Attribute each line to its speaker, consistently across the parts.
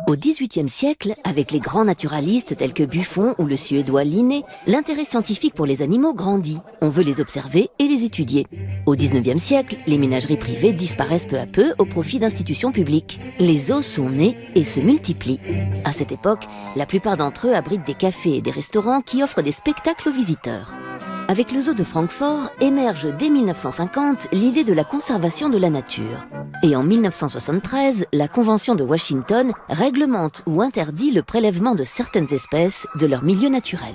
Speaker 1: Au XVIIIe siècle, avec les grands naturalistes tels que Buffon ou le suédois Linné, l'intérêt scientifique pour les animaux grandit. On veut les observer et les étudier. Au XIXe siècle, les ménageries privées disparaissent peu à peu au profit d'institutions publiques. Les zoos sont nés et se multiplient. À cette époque, la plupart d'entre eux abritent des cafés et des restaurants qui offrent des spectacles aux visiteurs. Avec le zoo de Francfort, émerge dès 1950 l'idée de la conservation de la nature. Et en 1973, la Convention de Washington réglemente ou interdit le prélèvement de certaines espèces de leur milieu naturel.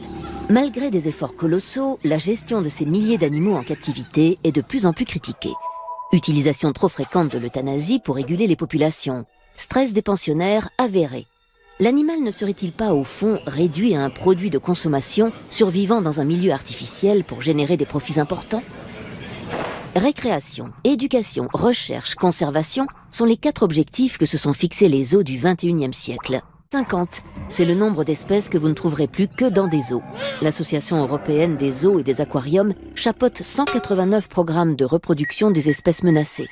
Speaker 1: Malgré des efforts colossaux, la gestion de ces milliers d'animaux en captivité est de plus en plus critiquée. Utilisation trop fréquente de l'euthanasie pour réguler les populations. Stress des pensionnaires avéré. L'animal ne serait-il pas, au fond, réduit à un produit de consommation, survivant dans un milieu artificiel pour générer des profits importants ? Récréation, éducation, recherche, conservation sont les 4 objectifs que se sont fixés les zoos du XXIe siècle. 50, c'est le nombre d'espèces que vous ne trouverez plus que dans des zoos. L'Association européenne des zoos et des aquariums chapeaute 189 programmes de reproduction des espèces menacées.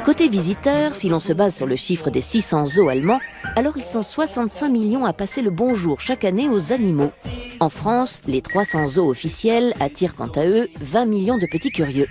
Speaker 1: Côté visiteurs, si l'on se base sur le chiffre des 600 zoos allemands, alors ils sont 65 millions à passer le bonjour chaque année aux animaux. En France, les 300 zoos officiels attirent quant à eux 20 millions de petits curieux.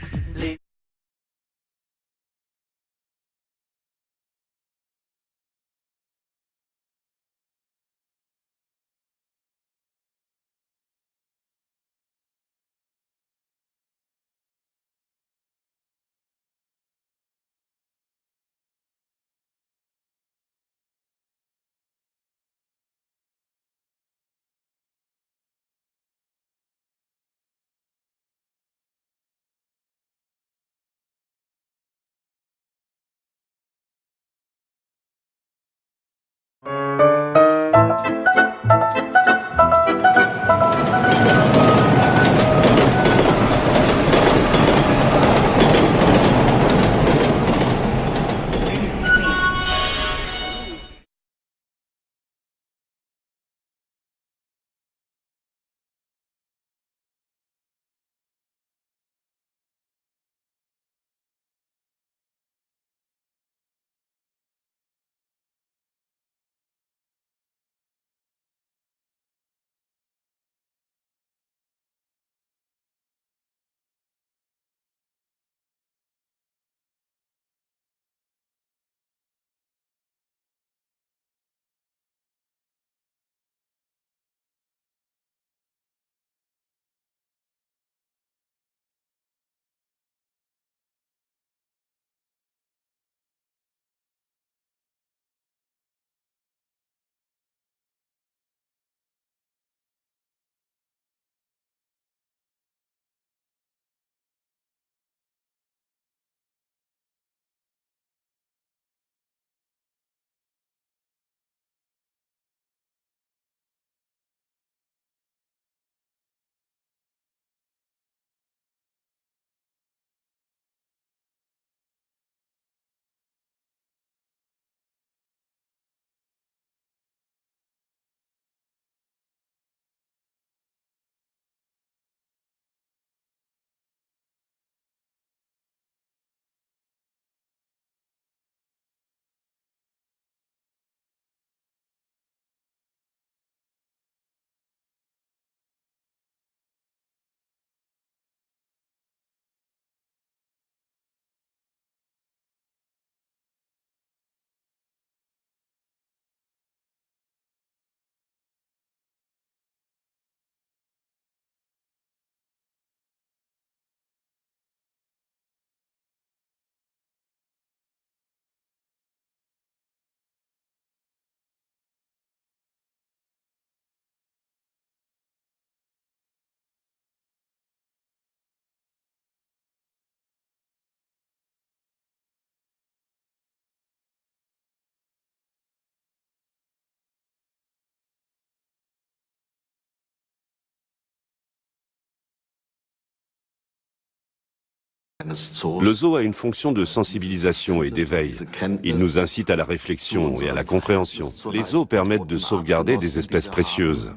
Speaker 2: Le zoo a une fonction de sensibilisation et d'éveil. Il nous incite à la réflexion et à la compréhension. Les zoos permettent de sauvegarder des espèces précieuses.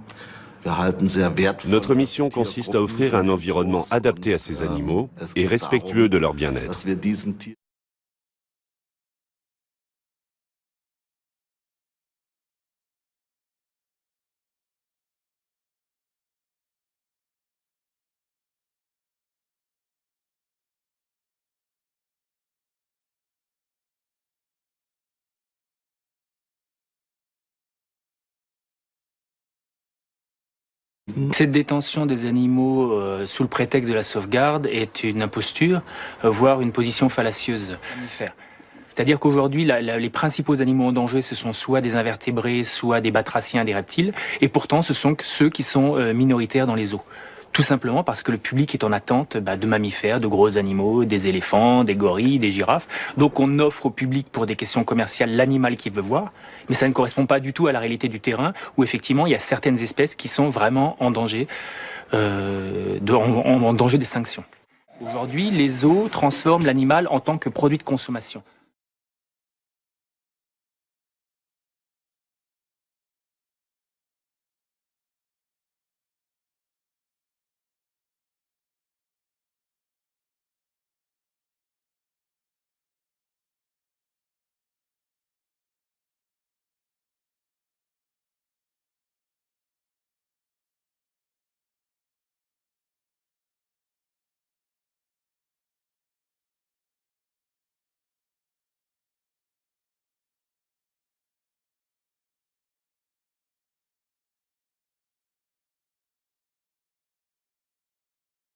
Speaker 2: Notre mission consiste à offrir un environnement adapté à ces animaux et respectueux de leur bien-être.
Speaker 3: Cette détention des animaux sous le prétexte de la sauvegarde est une imposture, voire une position fallacieuse. C'est-à-dire qu'aujourd'hui, les principaux animaux en danger, ce sont soit des invertébrés, soit des batraciens, des reptiles, et pourtant ce sont ceux qui sont minoritaires dans les zoos. Tout simplement parce que le public est en attente de mammifères, de gros animaux, des éléphants, des gorilles, des girafes. Donc on offre au public pour des questions commerciales l'animal qu'il veut voir, mais ça ne correspond pas du tout à la réalité du terrain où effectivement il y a certaines espèces qui sont vraiment en danger, en danger d'extinction. Aujourd'hui, les zoos transforment l'animal en tant que produit de consommation.